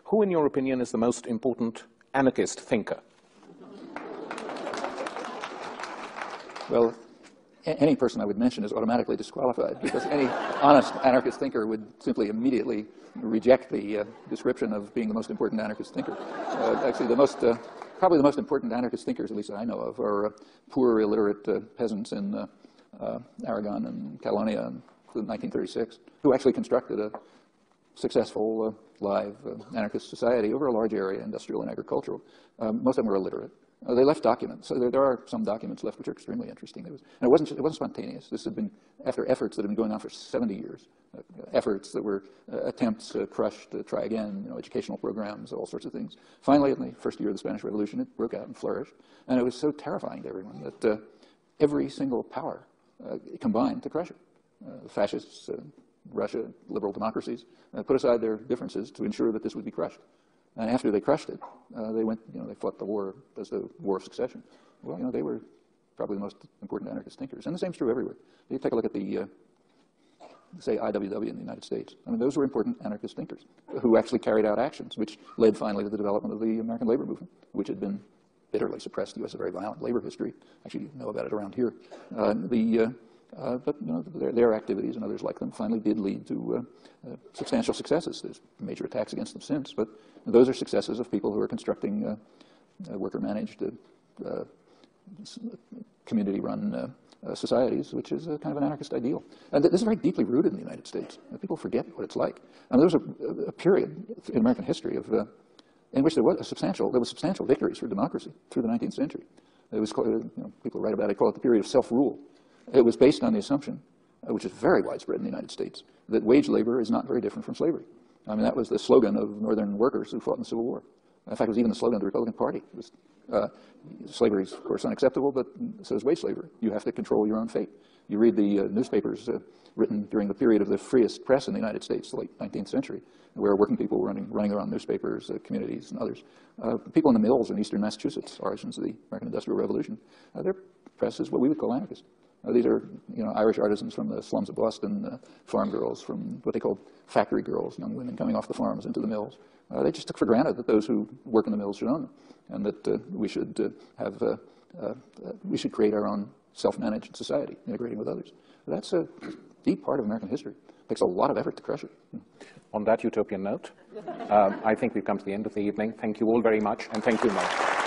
Who, in your opinion, is the most important anarchist thinker? Well, any person I would mention is automatically disqualified, because any honest anarchist thinker would simply immediately reject the description of being the most important anarchist thinker. Actually, probably the most important anarchist thinkers, at least I know of, are poor, illiterate peasants in Aragon and Catalonia in 1936, who actually constructed a successful, live anarchist society over a large area, industrial and agricultural. Most of them were illiterate. They left documents. So there are some documents left which are extremely interesting. And it wasn't spontaneous. This had been after efforts that had been going on for 70 years. Efforts that were attempts to crush, to try again, educational programs, all sorts of things. Finally, in the first year of the Spanish Revolution, it broke out and flourished. And it was so terrifying to everyone that every single power combined to crush it. Fascists, Russia, liberal democracies, put aside their differences to ensure that this would be crushed. And after they crushed it, they went, they fought the war as the War of Succession. Well, they were probably the most important anarchist thinkers. And the same is true everywhere. You take a look at the, say, IWW in the United States. I mean, those were important anarchist thinkers who actually carried out actions, which led finally to the development of the American labor movement, which had been bitterly suppressed. The U.S. has a very violent labor history. Actually, you know about it around here. But their activities and others like them finally did lead to substantial successes. There's major attacks against them since, but those are successes of people who are constructing worker-managed, community-run societies, which is a kind of an anarchist ideal. And this is very deeply rooted in the United States. People forget what it's like. And there was a period in American history in which there was substantial victories for democracy through the 19th century. It was called, people write about it, call it the period of self-rule. It was based on the assumption, which is very widespread in the United States, that wage labor is not very different from slavery. I mean, that was the slogan of Northern workers who fought in the Civil War. In fact, it was even the slogan of the Republican Party. It was, slavery is, of course, unacceptable, but so is wage slavery. You have to control your own fate. You read the newspapers written during the period of the freest press in the United States, the late 19th century, where working people were running their own newspapers, communities, and others. People in the mills in eastern Massachusetts, origins of the American Industrial Revolution, their press is what we would call anarchist. These are, Irish artisans from the slums of Boston, farm girls from what they called factory girls, young women coming off the farms into the mills. They just took for granted that those who work in the mills should own them, and that we should create our own self-managed society, integrating with others. That's a deep part of American history. It takes a lot of effort to crush it. On that utopian note, I think we've come to the end of the evening. Thank you all very much, and thank you, Noam.